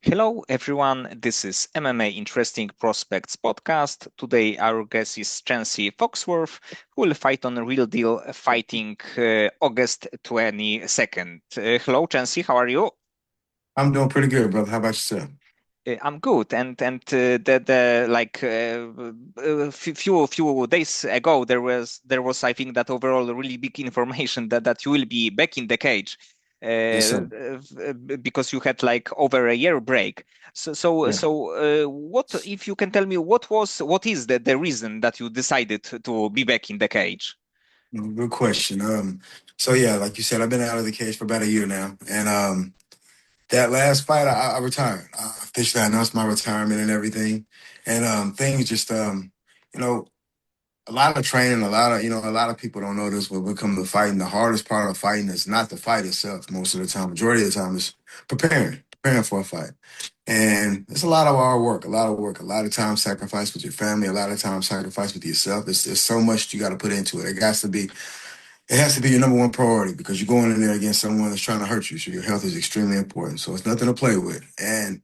Hello, everyone. This is MMA Interesting Prospects podcast. Today, our guest is Chauncey Foxworth, who will fight on a real deal fighting August 22nd. Hello, Chauncey. How are you? I'm doing pretty good, brother. How about yourself? I'm good, and the like few days ago there was I think that overall really big information that you will be back in the cage, Yes, sir. because you had like over a year break. Yeah. What if you can tell me what is the reason that you decided to be back in the cage? Good question. So yeah, like you said, I've been out of the cage for about a year now, and that last fight, I retired. I officially announced my retirement and everything, and things just you know, a lot of training, a lot of people don't know this. When it comes to fighting, the hardest part of fighting is not the fight itself. Most of the time, majority of the time, is preparing for a fight. And it's a lot of hard work, a lot of time sacrifice with your family, a lot of time sacrifice with yourself. There's so much you got to put into it. It has to be your number one priority because you're going in there against someone that's trying to hurt you. So your health is extremely important. So it's nothing to play with. And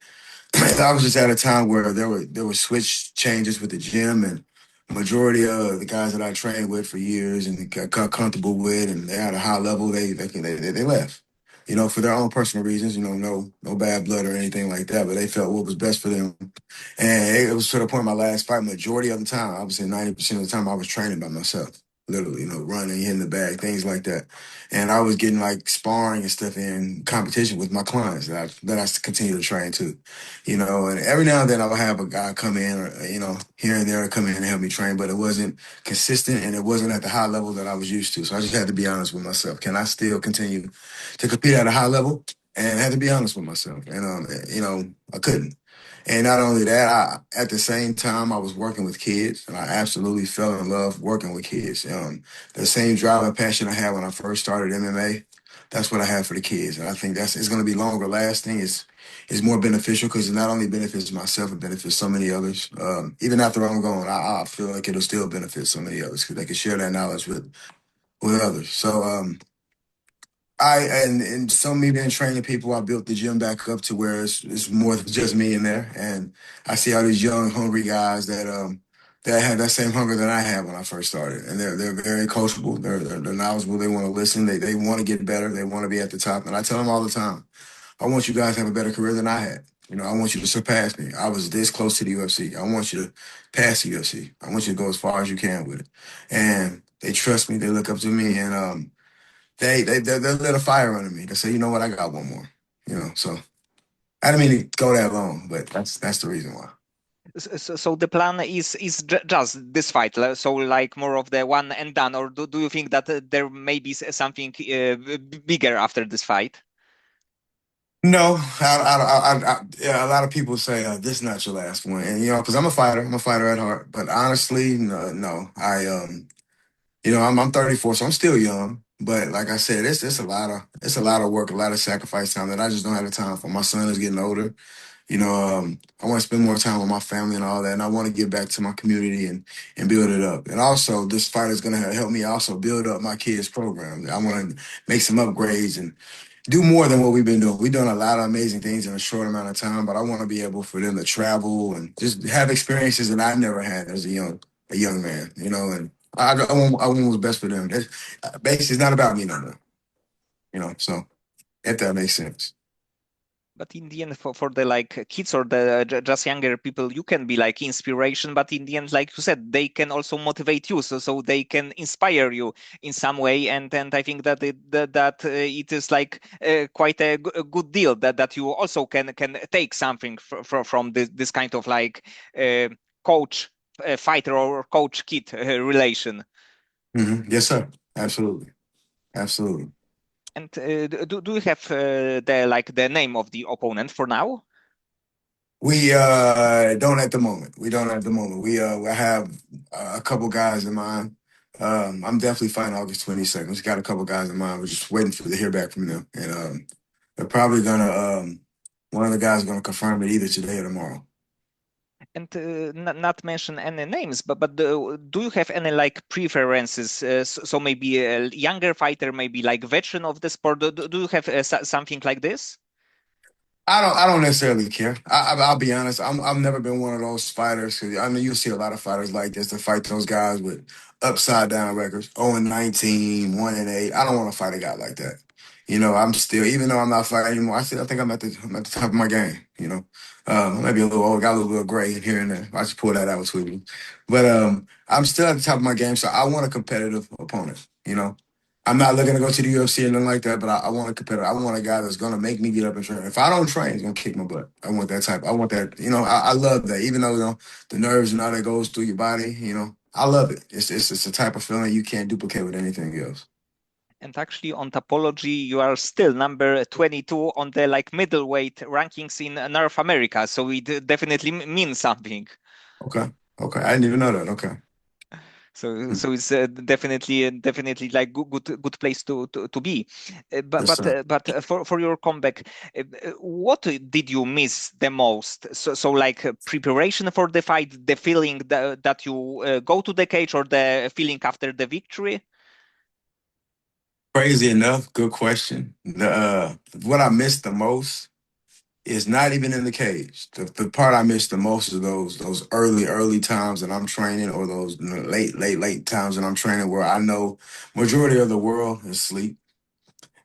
I was just at a time where there were switch changes with the gym, and majority of the guys that I trained with for years and got comfortable with, and they had a high level. They left, for their own personal reasons. No bad blood or anything like that, but they felt what was best for them. And it was to the point of my last fight. Majority of the time, I would say 90% of the time, I was training by myself. Literally, running, hitting the bag, things like that. And I was getting like sparring and stuff in competition with my clients that I continue to train too. And every now and then I'll have a guy come in or, here and there come in and help me train, but it wasn't consistent and it wasn't at the high level that I was used to. So I just had to be honest with myself. Can I still continue to compete at a high level? And I had to be honest with myself. And, I couldn't. And not only that, at the same time, I was working with kids, and I absolutely fell in love working with kids. The same drive and passion I had when I first started MMA, that's what I have for the kids, and I think it's going to be longer lasting. It's more beneficial because it not only benefits myself, it benefits so many others. Even after I'm gone, I feel like it'll still benefit so many others because they can share that knowledge with others. So and so me being training people, I built the gym back up to where it's more than just me in there, and I see all these young, hungry guys that have that same hunger that I had when I first started, and they're very coachable, they're knowledgeable, they want to listen, they want to get better, they want to be at the top, and I tell them all the time, I want you guys to have a better career than I had. I want you to surpass me. I was this close to the UFC. I want you to pass the UFC. I want you to go as far as you can with it, and they trust me, they look up to me, and they lit a fire under me. They say, you know what, I got one more. So I didn't mean to go that long, but that's the reason why. So the plan is just this fight, so like more of the one and done, or do you think that there may be something bigger after this fight? No, yeah, a lot of people say this is not your last one, and because I'm a fighter at heart. But honestly, no, no. I'm 34, so I'm still young. But like I said, it's a lot of work, a lot of sacrifice time that I just don't have the time for. My son is getting older. I want to spend more time with my family and all that, and I want to get back to my community and build it up. And also, this fight is going to help me also build up my kids' program. I want to make some upgrades and do more than what we've been doing. We've done a lot of amazing things in a short amount of time, but I want to be able for them to travel and just have experiences that I never had as a young man. And I want what's best for them. Basically, it's not about me no more. So if that makes sense. But in the end, for the like kids or the just younger people, you can be like inspiration. But in the end, like you said, they can also motivate you, so they can inspire you in some way. And I think that it is like quite a good deal that you also can take something from this kind of like uh, coach fighter or coach kid relation. Yes, sir. Absolutely. Absolutely. And do you have the name of the opponent for now? We don't at the moment. We don't at the moment. I have a couple guys in mind. I'm definitely fighting August 22nd. We got a couple guys in mind. We're just waiting to hear back from them, and they're probably gonna. One of the guys is gonna confirm it either today or tomorrow. And not mention any names, but do you have any like preferences? So maybe a younger fighter, maybe like veteran of the sport. Do you have something like this? I don't necessarily care. I'll be honest. I've never been one of those fighters. 'Cause I mean, you see a lot of fighters like this to fight those guys with upside down records, 0-19, 1-8. I don't want to fight a guy like that. I'm still, even though I'm not fighting anymore, I think I'm at the top of my game. Maybe a little old, got a little bit of gray here and there. I just pull that out between me, but I'm still at the top of my game. So I want a competitive opponent. I'm not looking to go to the UFC or nothing like that, but I want a competitor. I want a guy that's gonna make me get up and train. If I don't train, he's gonna kick my butt. I want that type. I want that. I love that. Even though the nerves and all that goes through your body, I love it. It's a type of feeling you can't duplicate with anything else. And actually, on topology, you are still number 22 on the like middleweight rankings in North America. So it definitely means something. Okay, okay. I didn't even know that. Okay. So Hmm. so it's definitely like good place to be. But Yes, but sir. uh, but uh, for your comeback, what did you miss the most? So like preparation for the fight, the feeling that you go to the cage, or the feeling after the victory? Crazy enough, good question. What I missed the most is not even in the cage. The part I miss the most is those early times that I'm training, or those late times that I'm training, where I know majority of the world is asleep,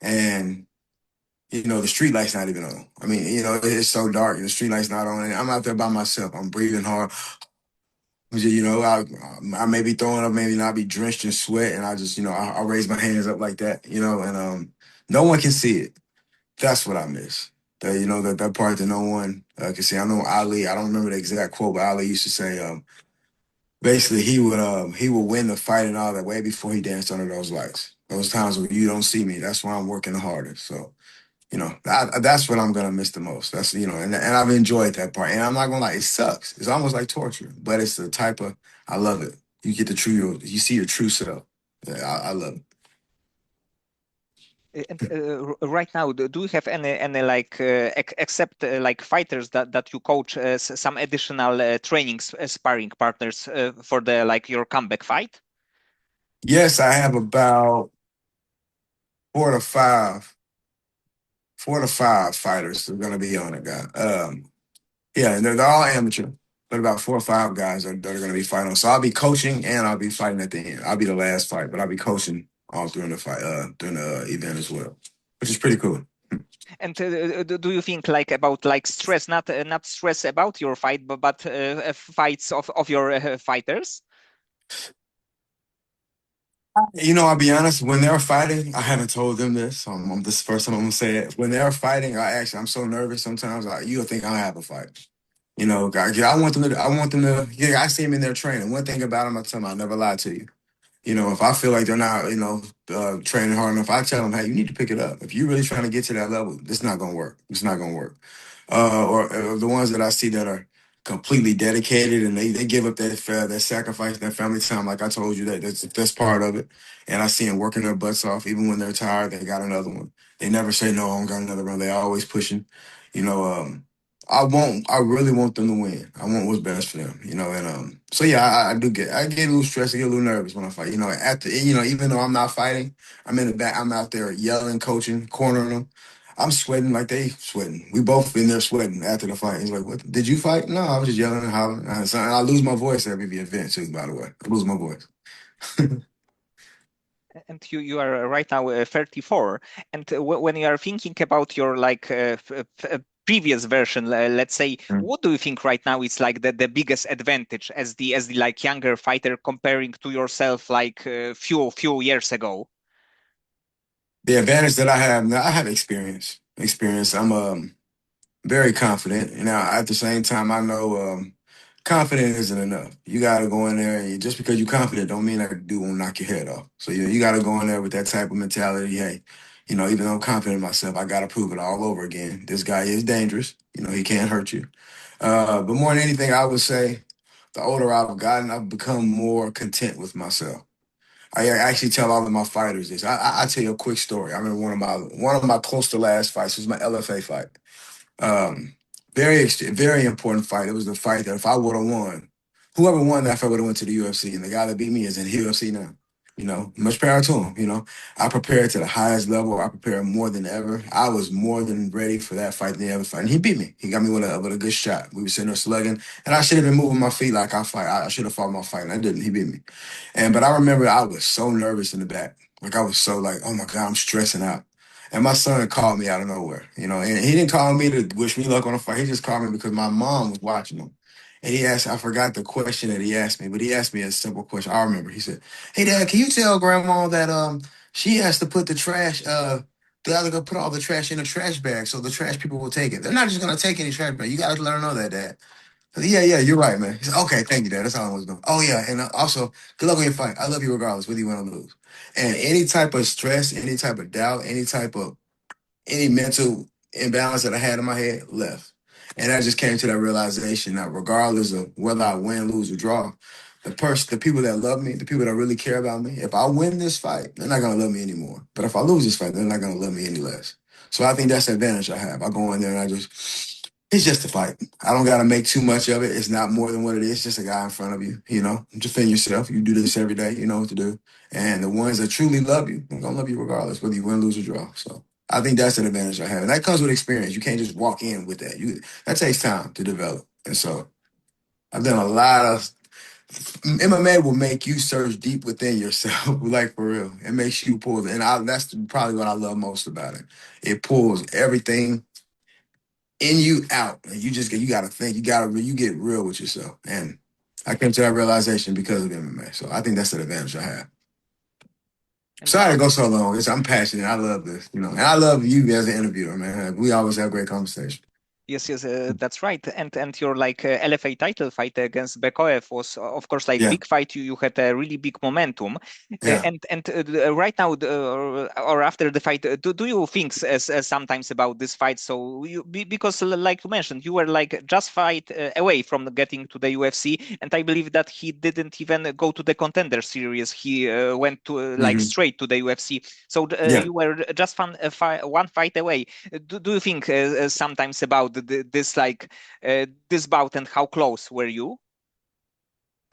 and the street light's not even on. I mean, it's so dark, and the street light's not on, and I'm out there by myself. I'm breathing hard. I may be throwing up, maybe not be drenched in sweat, and I just, I raise my hands up like that, and no one can see it. That's what I miss. That part that no one can see. I know Ali. I don't remember the exact quote, but Ali used to say, basically he would win the fight and all that way before he danced under those lights. Those times when you don't see me, that's when I'm working the hardest. So that's what I'm gonna miss the most. That's and I've enjoyed that part. And I'm not gonna lie, it sucks. It's almost like torture, but it's the type of I love it. You get the you see your true self. Yeah, I love it. And right now, do you have any like except like fighters that you coach, some additional trainings, sparring partners for the like your comeback fight? Yes, I have about four to five 4 to 5 fighters that are going to be on it, guy. Yeah, and they're all amateur, but about 4 or 5 guys that are going to be fighting. So I'll be coaching and I'll be fighting at the end. I'll be the last fight, but I'll be coaching all during the fight, during the event as well, which is pretty cool. And do you think like about like stress, not stress about your fight, but fights of your fighters? I'll be honest. When they're fighting, I haven't told them this. So this is the first time I'm gonna say it. When they're fighting, I'm so nervous sometimes. You'll think I'll have a fight. I want them to. I want them to. Yeah, I see them in their training. One thing about them, I tell them, I never lie to you. If I feel like they're not, training hard enough, I tell them, hey, you need to pick it up. If you're really trying to get to that level, it's not gonna work. It's not gonna work. Or the ones that I see that are completely dedicated and they give up that sacrifice, that family time. Like I told you, that's part of it. And I see them working their butts off, even when they're tired. They got another one. They never say no. I don't got another one. They always pushing. You know, um, I really want them to win. I want what's best for them. And so yeah, I get a little stressed, I get a little nervous when I fight. Even though I'm not fighting, I'm in the back. I'm out there yelling, coaching, cornering them. I'm sweating like they sweating. We both in there sweating after the fight. He's like, "What? Did you fight?" No, I was just yelling and hollering. And I lose my voice every event too. By the way, I lose my voice. And you are right now 34. And when you are thinking about your like previous version, let's say, what do you think right now is like the biggest advantage as the like younger fighter comparing to yourself like few years ago? The advantage that I have now, I have experience. Experience. I'm very confident. Now, at the same time, I know confident isn't enough. You got to go in there, and just because you're confident, don't mean that dude won't knock your head off. So you got to go in there with that type of mentality. Hey, even though I'm confident in myself, I got to prove it all over again. This guy is dangerous. He can't hurt you. But more than anything, I would say the older I've gotten, I've become more content with myself. I actually tell all of my fighters this. I tell you a quick story. I remember one of my close to last fights was my LFA fight. Um, very important fight. It was the fight that if I would have won, whoever won that fight would have went to the UFC, and the guy that beat me is in the UFC now. Much power to him. I prepared to the highest level. I prepared more than ever. I was more than ready for that fight than ever fight. And he beat me. He got me with a good shot. We were sitting there slugging, and I should have been moving my feet like I fight. I should have fought my fight, and I didn't. He beat me. But I remember I was so nervous in the back. Like I was so like, oh my God, I'm stressing out. And my son called me out of nowhere, and he didn't call me to wish me luck on the fight. He just called me because my mom was watching him. And he asked, I forgot the question that he asked me, but he asked me a simple question. I remember. He said, "Hey Dad, can you tell grandma that she has to put the trash they have to go put all the trash in a trash bag so the trash people will take it. They're not just gonna take any trash bag. You gotta let her know that, Dad." I said, yeah, you're right, man. He said, okay, thank you, Dad. That's all I was doing. Oh yeah, and also good luck on your fight. I love you regardless, whether you win or lose. And any type of stress, any type of doubt, any mental imbalance that I had in my head left. And I just came to that realization that regardless of whether I win, lose, or draw, the people that love me, the people that really care about me, if I win this fight, they're not gonna love me anymore. But if I lose this fight, they're not gonna love me any less. So I think that's the advantage I have. I go in there and it's just a fight. I don't gotta make too much of it. It's not more than what it is. It's just a guy in front of you, Defend yourself. You do this every day, you know what to do. And the ones that truly love you, they're gonna love you regardless, whether you win, lose, or draw. So I think that's an advantage I have. And that comes with experience. You can't just walk in with that. That takes time to develop. And so I've done a lot of MMA will make you search deep within yourself, like for real. It makes you pull, that's probably what I love most about it. It pulls everything in you out, and you got to think, you get real with yourself. And I came to that realization because of MMA. So I think that's an advantage I have. And Sorry to go so long. I'm passionate. I love this, and I love you as an interviewer, man. We always have great conversation. yes, yes, that's right. And your like LFA title fight against Bekoev was, of course, like Yeah, big fight. You had a really big momentum. yeah. And right now, or after the fight, do you think sometimes about this fight? So because like you mentioned, you were like just fight away from getting to the UFC, and I believe that he didn't even go to the contender series. He went to like Hmm. straight to the UFC. So Yeah. you were just one fight away. Do you think sometimes about this like this bout and how close were you?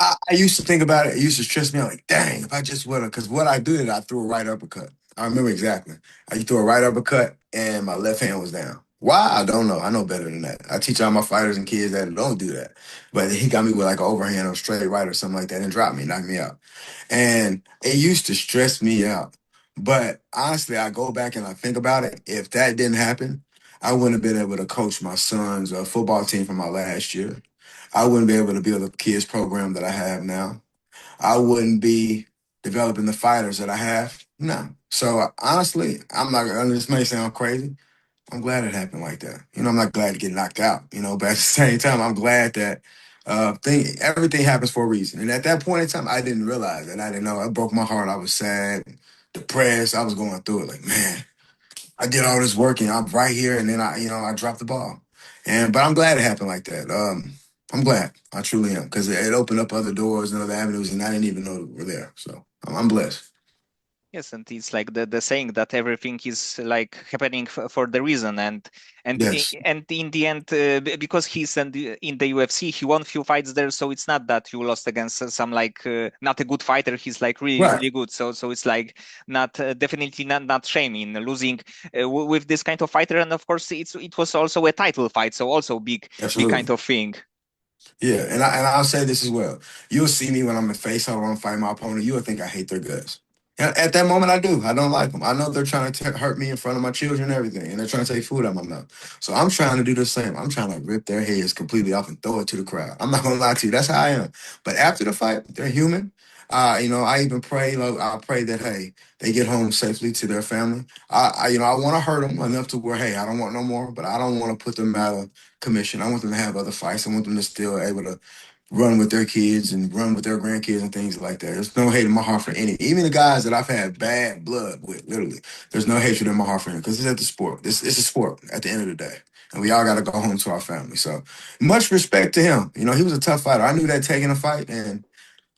I used to think about it. It used to stress me out. Like, dang, if I just would have, because what I did, I threw a right uppercut. I remember exactly. I threw a right uppercut, and my left hand was down. Why? I don't know. I know better than that. I teach all my fighters and kids that don't do that. But he got me with like an overhand or straight right or something like that and dropped me, knocked me out. And it used to stress me out. But honestly, I go back and I think about it. If that didn't happen, I wouldn't have been able to coach my son's football team from my last year. I wouldn't be able to build a kids program that I have now. I wouldn't be developing the fighters that I have. No. So honestly, I'm not. This may sound crazy. I'm glad it happened like that. I'm not glad to get knocked out. But at the same time, I'm glad that everything happens for a reason. And at that point in time, I didn't realize it. I didn't know. It broke my heart. I was sad, depressed. I was going through it. Like, man, I did all this work and I'm right here, and then I dropped the ball. But I'm glad it happened like that. I'm glad. I truly am because it opened up other doors and other avenues, and I didn't even know were there. So I'm blessed. Yes, and it's like the saying that everything is like happening for the reason, Yes, and in the end, because he's in the UFC, he won few fights there, so it's not that you lost against some like not a good fighter. He's like really right. really good, so it's like not definitely not shame in losing with this kind of fighter, and of course it was also a title fight, so also big kind Absolutely. of thing. Yeah, and I'll say this as well. You'll see me when I'm in face off or I'm fighting my opponent. You'll think I hate their guts. And at that moment, I do. I don't like them. I know they're trying to hurt me in front of my children and everything, and they're trying to take food out of my mouth. So I'm trying to do the same. I'm trying to rip their heads completely off and throw it to the crowd. I'm not gonna lie to you. That's how I am. But after the fight, they're human. I even pray. I pray that hey, they get home safely to their family. I want to hurt them enough to where hey, I don't want no more, but I don't want to put them out of commission. I want them to have other fights. I want them to still able to run with their kids and run with their grandkids and things like that. There's no hate in my heart for any, even the guys that I've had bad blood with. Literally, there's no hatred in my heart for them because it's at the sport. It's a sport at the end of the day, and we all got to go home to our family. So much respect to him. He was a tough fighter. I knew that taking a fight, and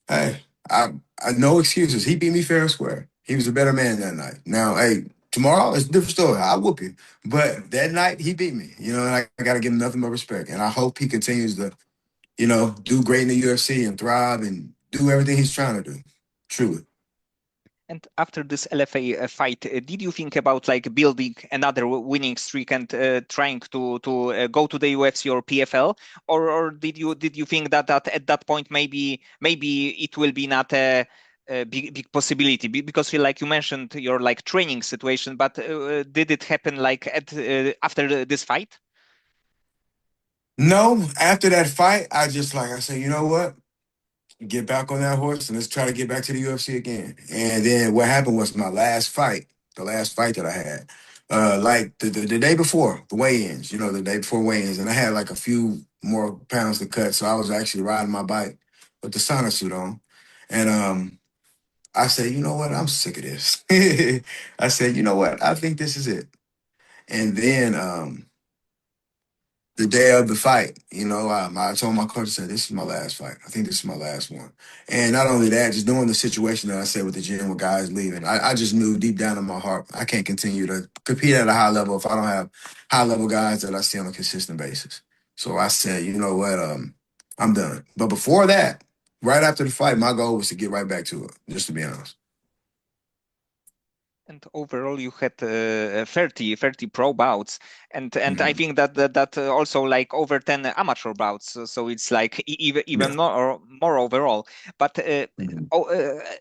hey, I no excuses. He beat me fair and square. He was a better man that night. Now, hey, tomorrow it's a different story. I'll whoop you. But that night he beat me. And I gotta give him nothing but respect. And I hope he continues to, do great in the UFC and thrive and do everything he's trying to do. Truly. And after this LFA fight, did you think about like building another winning streak and trying to go to the UFC or PFL, or did you think that at that point maybe it will be not a big possibility? Because like you mentioned your like training situation, but did it happen like at after this fight? No, after that fight, I said, you know what? Get back on that horse and let's try to get back to the UFC again. And then what happened was my last fight, the last fight that I had, like the day before the weigh-ins, the day before weigh-ins, and I had like a few more pounds to cut. So I was actually riding my bike with the sauna suit on. And I said, you know what? I'm sick of this. I said, you know what? I think this is it. And then the day of the fight, I told my coach, I said, this is my last fight. I think this is my last one. And not only that, just knowing the situation that I said with the gym with guys leaving, I just knew deep down in my heart, I can't continue to compete at a high level if I don't have high level guys that I see on a consistent basis. So I said, you know what, I'm done. But before that, right after the fight, my goal was to get right back to it, just to be honest. And overall, you had 30 pro bouts, and I Mhm. think that also like over 10 amateur bouts. So it's like even Yeah. more overall. But Mhm.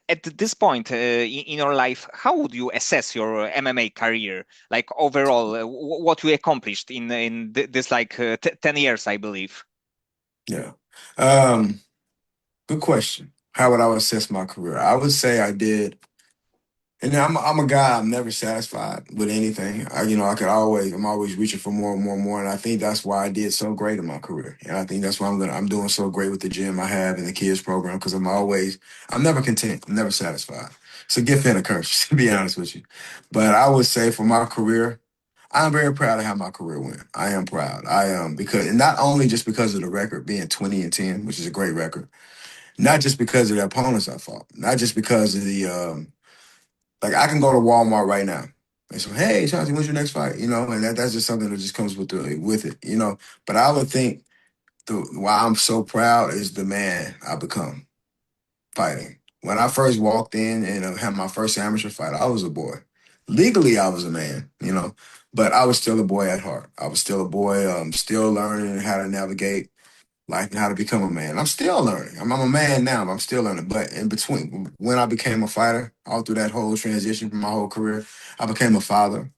at this point in your life, how would you assess your MMA career? Like overall, what you accomplished in this like 10 years, I believe. Yeah. Um, Good question. How would I assess my career? I would say I did. And I'm a guy. I'm never satisfied with anything. I'm always reaching for more and more and more. And I think that's why I did so great in my career. And I think that's why I'm doing so great with the gym I have and the kids program because I'm never content. I'm never satisfied. It's a gift and a curse, to be honest with you. But I would say for my career, I'm very proud of how my career went. I am proud. I am because and not only just because of the record being 20-10, which is a great record, not just because of the opponents I fought, not just because of the like I can go to Walmart right now and say, "Hey, Chauncey, when's your next fight?" And that's just something that just comes with it. But I would think why I'm so proud is the man I become fighting. When I first walked in and had my first amateur fight, I was a boy. Legally, I was a man, but I was still a boy at heart. I was still a boy, still learning how to navigate life and how to become a man. I'm still learning. I'm a man now, but I'm still learning. But in between, when I became a fighter, all through that whole transition from my whole career, I became a father.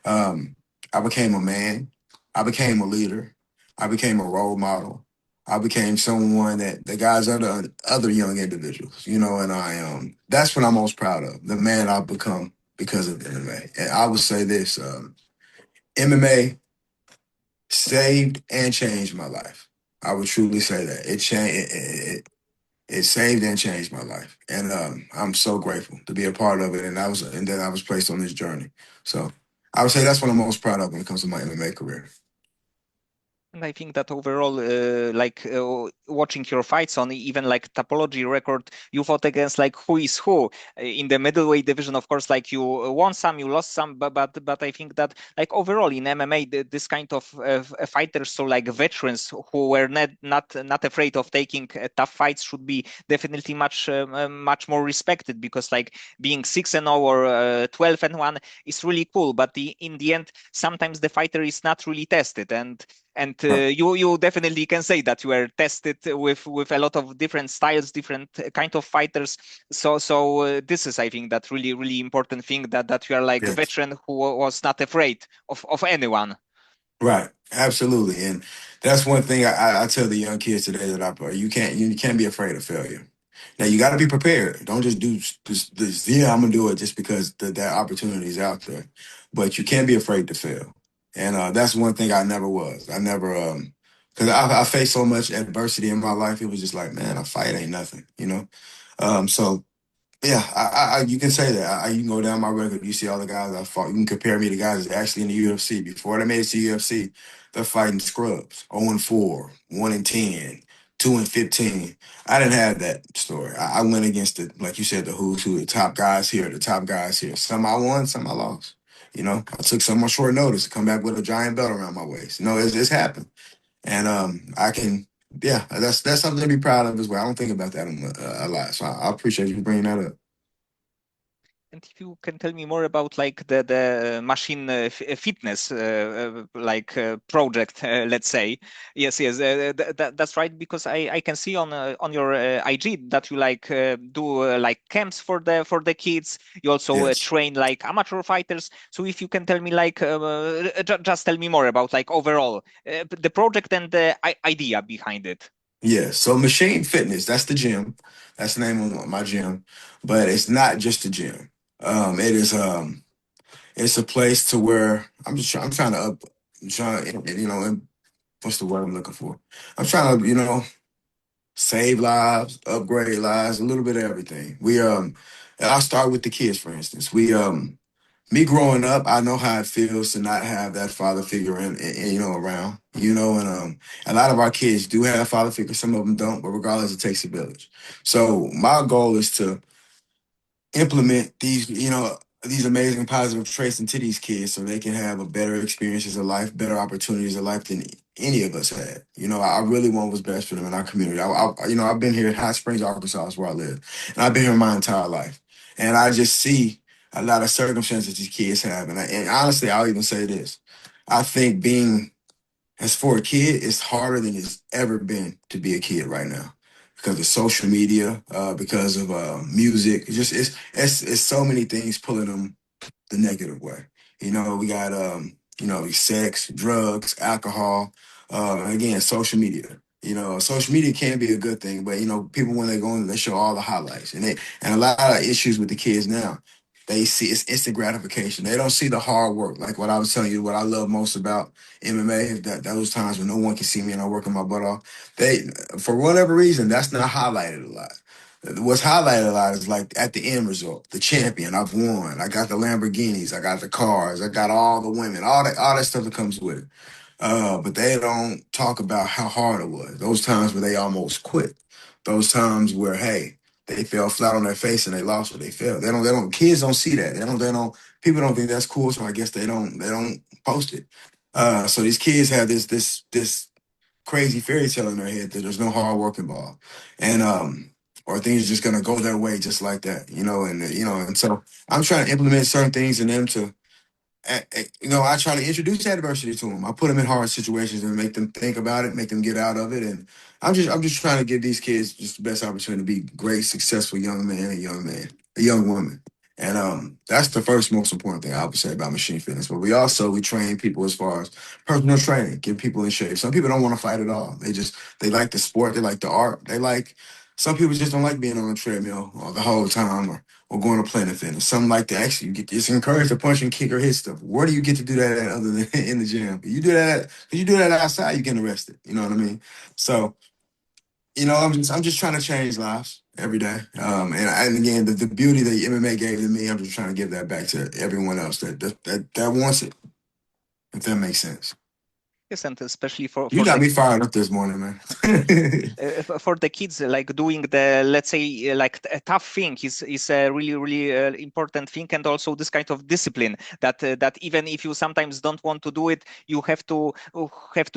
Um, I became a man. I became a leader. I became a role model. I became someone that the guys other young individuals, and that's what I'm most proud of. The man I've become because of MMA. And I would say this, MMA saved and changed my life. I would truly say that it changed. It saved and changed my life, and I'm so grateful to be a part of it. And then I was placed on this journey. So I would say that's what I'm most proud of when it comes to my MMA career. And I think that overall, like watching your fights on even like topology record, you fought against like who is who in the middleweight division. Of course, like you won some, you lost some, but I think that like overall in MMA, this kind of fighters, so like veterans who were not afraid of taking tough fights, should be definitely much more respected because like being 6-0 or 12-1 is really cool, but in the end, sometimes the fighter is not really tested and Right. you definitely can say that you were tested with a lot of different styles, different kind of fighters. So this is, I think, that really important thing that you are like a Yes. veteran who was not afraid of anyone. Right. Absolutely. And that's one thing I tell the young kids today that I play. You can't be afraid of failure. Now you got to be prepared. Don't just do this. Yeah, I'm gonna do it just because that opportunity is out there. But you can't be afraid to fail. And that's one thing I never was. I never because I faced so much adversity in my life. It was just like, man, a fight ain't nothing. So yeah, you can say that. You can go down my record. You see all the guys I fought. You can compare me to guys that's actually in the UFC. Before they made it to UFC, they're fighting scrubs. 0-4, 1-10, 2-15. I didn't have that story. I went against like you said, the who's who, the top guys here, the top guys here. Some I won, some I lost. I took some on short notice to come back with a giant belt around my waist. It's happened. And I can, yeah, that's something to be proud of as well. I don't think about that a lot. So I appreciate you bringing that up. And if you can tell me more about like the machine fitness project, let's say. Yes, yes, that's right. Because I can see on your IG that you like do like camps for the kids. You also Yes. train like amateur fighters. So if you can tell me like just tell me more about like overall the project and the idea behind it. Yeah, so Machine Fitness, that's the gym. That's the name of my gym. But it's not just a gym. It is it's a place to where I'm trying to up I'm trying what's the word I'm looking for? I'm trying to, save lives, upgrade lives, a little bit of everything. I'll start with the kids, for instance. Me growing up, I know how it feels to not have that father figure around, and a lot of our kids do have father figures, some of them don't, but regardless, it takes a village. So my goal is to implement these amazing positive traits into these kids so they can have a better experiences of life, better opportunities of life than any of us had. I really want what's best for them in our community. I've been here in Hot Springs, Arkansas, is where I live, and I've been here my entire life, and I just see a lot of circumstances these kids have, and honestly, I'll even say this: I think being as for a kid, it's harder than it's ever been to be a kid right now because of social media, because of music. It's so many things pulling them the negative way. We got sex, drugs, alcohol, and again, social media. Social media can be a good thing, but people when they go in, they show all the highlights, and a lot of issues with the kids now. They see it's instant gratification. They don't see the hard work. Like what I was telling you, what I love most about MMA is that those times when no one can see me and I'm working my butt off. For whatever reason, that's not highlighted a lot. What's highlighted a lot is like at the end result, the champion. I've won. I got the Lamborghinis. I got the cars. I got all the women. All that stuff that comes with it. But they don't talk about how hard it was. Those times where they almost quit. Those times where they fell flat on their face and they lost what they felt. They don't. Kids don't see that. They don't. People don't think that's cool. So I guess they don't post it. So these kids have this crazy fairy tale in their head that there's no hard work involved, and or things are just gonna go their way just like that, and so I'm trying to implement certain things in them to I try to introduce adversity to them. I put them in hard situations and make them think about it, make them get out of it. And I'm just trying to give these kids just the best opportunity to be great, successful young men and young man, a young woman. And that's the first most important thing I would say about machine fitness. But we train people as far as personal training, get people in shape. Some people don't want to fight at all. They like the sport, they like the art, some people just don't like being on a treadmill all the whole time or going to Planet Fitness. Something like that. Actually, you get it's encouraged to punch and kick or hit stuff. Where do you get to do that at other than in the gym? You do that outside, you get arrested. You know what I mean? So, I'm just trying to change lives every day. And again, the beauty that MMA gave to me, I'm just trying to give that back to everyone else that wants it, if that makes sense. Yes, and especially for You for got the me fired up this morning, man. for the kids, like doing the, let's say, like a tough thing is a really really important thing. And also this kind of discipline that even if you sometimes don't want to do it, you have to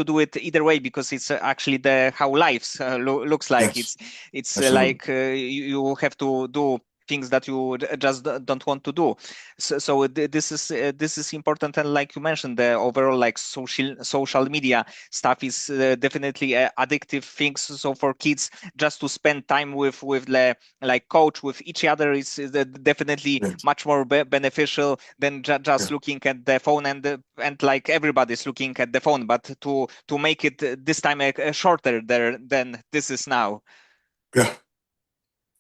do it either way, because it's actually the how life looks like. Yes, It's absolutely. like you have to do things that you just don't want to do. So this is important. And like you mentioned, the overall like social media stuff is definitely addictive things. So for kids, just to spend time with the like coach with each other is definitely Yes, much more beneficial than just yeah, looking at the phone. And like everybody's looking at the phone, but to make it this time shorter there than this is now. yeah.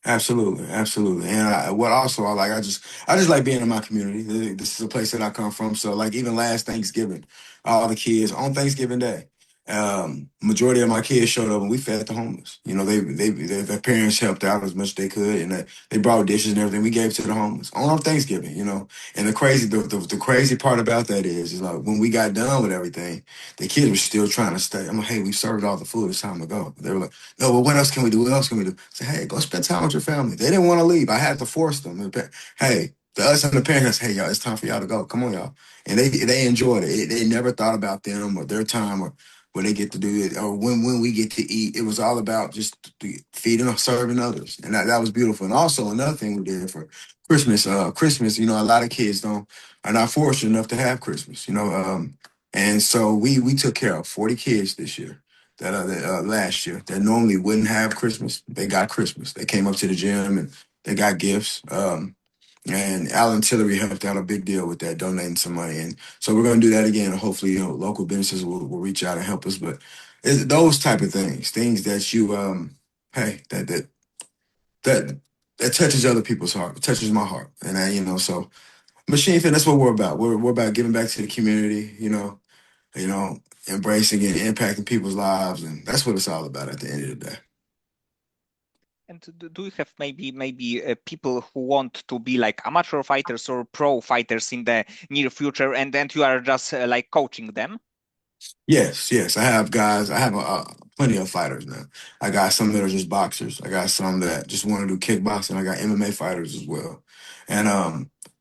Absolutely, absolutely. And what also I just like being in my community. This is a place that I come from. So like even last Thanksgiving, all the kids on Thanksgiving Day, majority of my kids showed up and we fed the homeless. Their parents helped out as much as they could, and they brought dishes and everything. We gave to the homeless on Thanksgiving. And the crazy part about that is like when we got done with everything, the kids were still trying to stay. I'm like, hey, we served all the food. It's time to go. They were like, no, but what else can we do? What else can we do? I said, hey, go spend time with your family. They didn't want to leave. I had to force them. Hey, the us and the parents, hey, y'all, it's time for y'all to go. Come on, y'all. And they enjoyed it. They never thought about them or their time. where they get to do it, or when we get to eat. It was all about just feeding or serving others, and that was beautiful. And also another thing we did for Christmas, Christmas, a lot of kids don't are not fortunate enough to have Christmas, and so we took care of 40 kids this year. That last year that normally wouldn't have Christmas, they got Christmas. They came up to the gym and they got gifts. And Alan Tillery helped out a big deal with that, donating some money. And so we're going to do that again. And hopefully, local businesses will reach out and help us. But it's those type of things that you, hey, that that touches other people's heart, it touches my heart. And so Machine Fit, that's what we're about. We're about giving back to the community, you know, embracing it, impacting people's lives. And that's what it's all about at the end of the day. And do you have maybe people who want to be like amateur fighters or pro fighters in the near future, and you are just like coaching them? Yes, yes. I have guys. I have plenty of fighters now. I got some that are just boxers. I got some that just want to do kickboxing. I got MMA fighters as well, and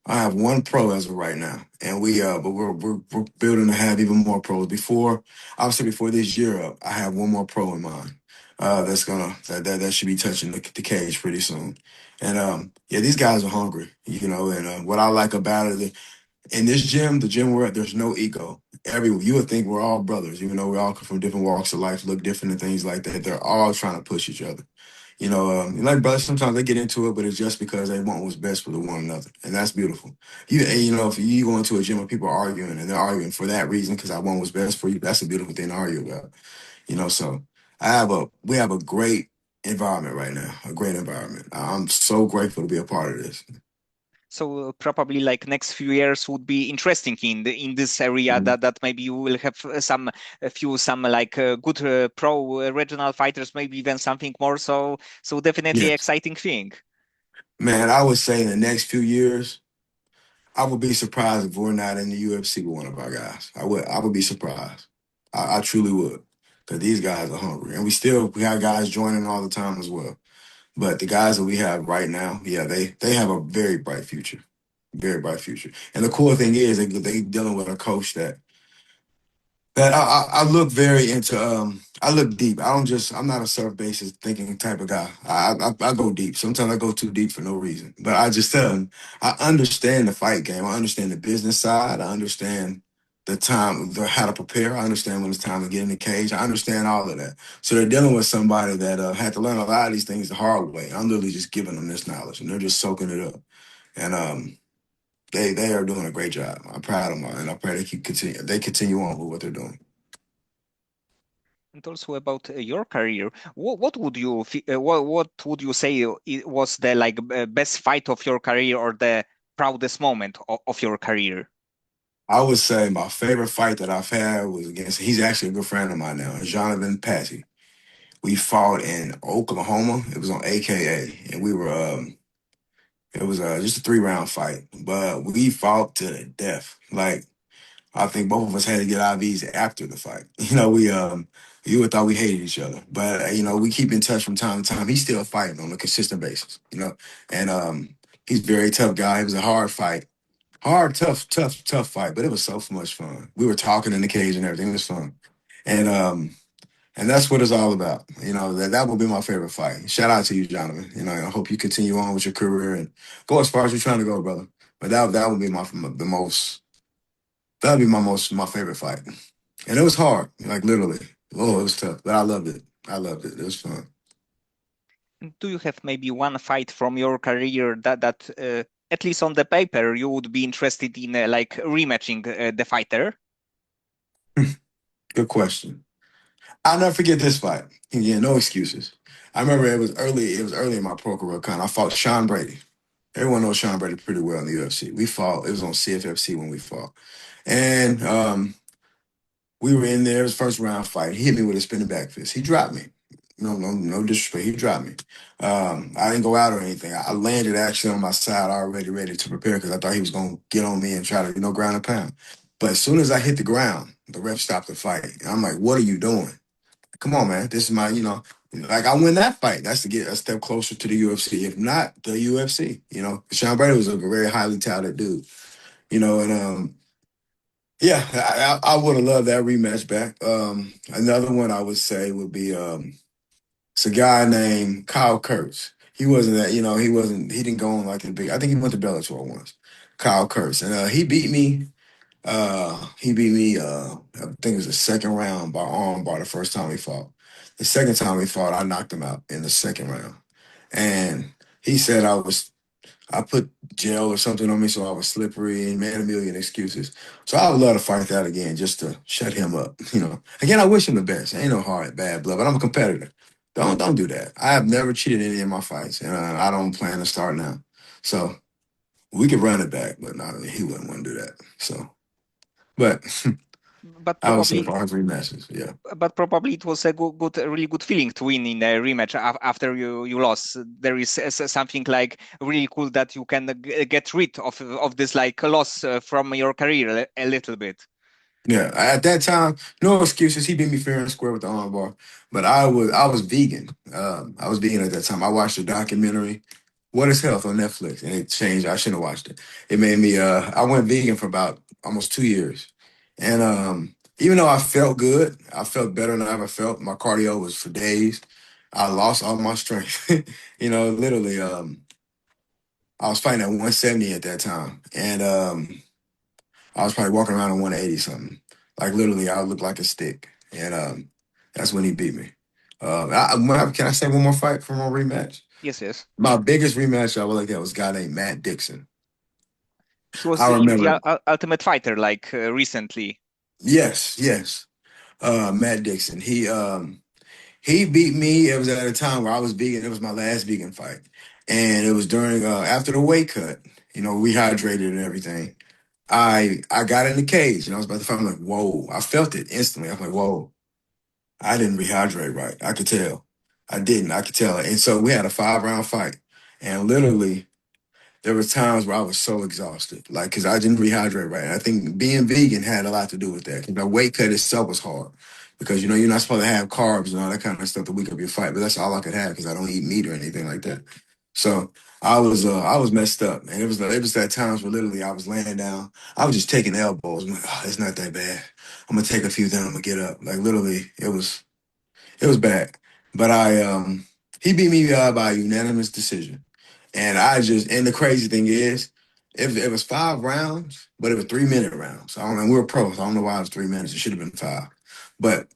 I have one pro as of right now. And but we're building to have even more pros. Before this year up, I have one more pro in mind. That should be touching the cage pretty soon. And yeah, these guys are hungry, And what I like about it, in this gym, the gym we're at, there's no ego. You would think we're all brothers, even though we all come from different walks of life, look different and things like that. They're all trying to push each other. Like brothers, sometimes they get into it, but it's just because they want what's best for the one another, and that's beautiful. If you go into a gym where people are arguing and they're arguing for that reason because I want what's best for you, that's a beautiful thing to argue about. So we have a great environment right now, a great environment. I'm so grateful to be a part of this. So probably like next few years would be interesting in this area, that maybe you will have some like good pro regional fighters, maybe even something more. So definitely Yes, exciting thing. man. I would say in the next few years. I would be surprised if we're not in the UFC with one of our guys. I would be surprised. I truly would. Because these guys are hungry. And we have guys joining all the time as well. But the guys that we have right now, yeah, they have a very bright future. Very bright future. And the cool thing is they dealing with a coach that I look very into. I look deep. I'm not a surf basis thinking type of guy. I go deep. Sometimes I go too deep for no reason. But I just tell them I understand the fight game. I understand the business side. I understand how to prepare. I understand when it's time to get in the cage. I understand all of that. So they're dealing with somebody that had to learn a lot of these things the hard way. I'm literally just giving them this knowledge, and they're just soaking it up. And they are doing a great job. I'm proud of them, and I pray they continue on with what they're doing. And also about your career, what would what would you say was the like best fight of your career or the proudest moment of your career? I would say my favorite fight that I've had was against, he's actually a good friend of mine now, Jonathan Patty. We fought in Oklahoma. It was on AKA, and it was just a 3 round fight, but we fought to the death. Like, I think both of us had to get IVs after the fight. You would thought we hated each other, but we keep in touch from time to time. He's still fighting on a consistent basis, and he's a very tough guy. It was a hard fight. Hard, tough fight, but it was so much fun. We were talking in the cage and everything. It was fun. And that's what it's all about. That will be my favorite fight. Shout out to you, Jonathan. I hope you continue on with your career and go as far as you're trying to go, brother. But that would be my favorite fight. And it was hard, like literally. Oh, it was tough. But I loved it. I loved it. It was fun. Do you have maybe one fight from your career that at least on the paper you would be interested in like rematching the fighter? Good question. I'll never forget this fight. Yeah, no excuses. I remember it was early. It was early in my pro career. I fought Sean Brady. Everyone knows Sean Brady pretty well in the UFC. We fought. It was on CFFC when we fought, and we were in there. It was first round fight. He hit me with a spinning back fist. He dropped me. No disrespect. He dropped me. I didn't go out or anything. I landed actually on my side, already ready to prepare because I thought he was going to get on me and try to ground and pound. But as soon as I hit the ground, the ref stopped the fight. And I'm like, "What are you doing? Come on, man. This is my, like I win that fight. That's to get a step closer to the UFC. If not the UFC, Sean Brady was a very highly touted dude, and Yeah, I would have loved that rematch back. Another one I would say would be it's a guy named Kyle Kurtz. He wasn't that, he didn't go on like the big. I think he went to Bellator once. Kyle Kurtz, and he beat me. I think it was the second round by arm bar the first time we fought. The second time we fought, I knocked him out in the second round, and he said I put gel or something on me, so I was slippery and made a million excuses. So I would love to fight that again just to shut him up. Again, I wish him the best. Ain't no hard bad blood, but I'm a competitor. Don't do that. I have never cheated in any of my fights, and I don't plan to start now. So we could run it back, but no, he wouldn't want to do that. So, but But I would say probably for our three matches, yeah. but probably it was a a really good feeling to win in a rematch after you lost. There is something like really cool that you can get rid of this like loss from your career a little bit. Yeah, at that time, no excuses. He beat me fair and square with the armbar, but I was vegan. I was vegan at that time. I watched a documentary, "What Is Health" on Netflix, and it changed. I shouldn't have watched it. It made me. I went vegan for about almost 2 years, and even though I felt good, I felt better than I ever felt. My cardio was for days. I lost all my strength. Literally. I was fighting at 170 at that time, and I was probably walking around at 180 something. Like literally, I looked like a stick, and that's when he beat me. Can I say one more fight from our rematch? Yes, yes. My biggest rematch I would like that was a guy named Matt Dixon. He was I in the remember, Ultimate Fighter like recently. yes, yes, Matt Dixon. He beat me. It was at a time where I was vegan. It was my last vegan fight, and it was during after the weight cut. Rehydrated and everything. I got in the cage and I was about to fight. I'm like, whoa! I felt it instantly. I'm like, whoa! I didn't rehydrate right. I could tell. I didn't. I could tell. And so we had a 5 round fight. And literally, there was times where I was so exhausted, like, because I didn't rehydrate right. And I think being vegan had a lot to do with that. 'Cause the weight cut itself was hard because, you're not supposed to have carbs and all that kind of stuff the week of your fight. But that's all I could have because I don't eat meat or anything like that. So I was messed up. And it was that times where literally I was laying down. I was just taking elbows. I'm like, oh, it's not that bad. I'm going to take a few, then I'm going to get up. Like, literally, it was bad, but he beat me by unanimous decision, and the crazy thing is, it was 5 rounds, but it was 3 minute rounds. I don't know. We were pros. I don't know why it was 3 minutes. It should have been five, but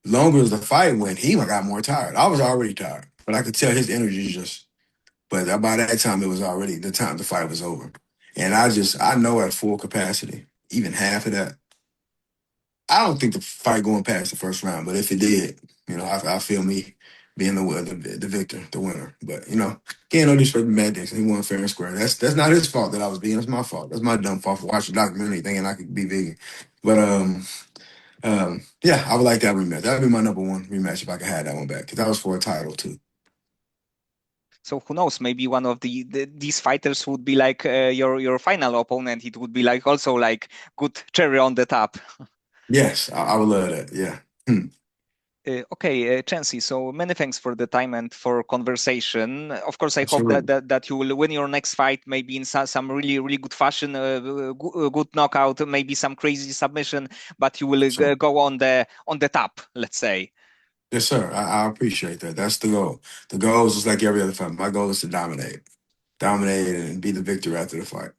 longer as the fight went, he got more tired. I was already tired, but I could tell his energy just. But by that time, it was already the time the fight was over, and I know at full capacity, even half of that. I don't think the fight going past the first round, but if it did, I feel me being the victor, the winner. But again, no disrespect to Matt Dixon, he won fair and square. That's not his fault that I was vegan. That's my fault. That's my dumb fault for watching the documentary thinking I could be vegan. But yeah, I would like that rematch. That would be my number one rematch if I could have that one back because that was for a title too. So who knows? Maybe one of these fighters would be like your final opponent. It would be like also like good cherry on the top. Yes, I would love that. Yeah. Okay, Chauncey, so many thanks for the time and for conversation. Of course, I hope Absolutely. that you will win your next fight, maybe in some really, really good fashion, good knockout, maybe some crazy submission, but you will So go on the top, let's say. yes, sir. I appreciate that. That's the goal. The goal is just like every other fight. My goal is to dominate and be the victor after the fight.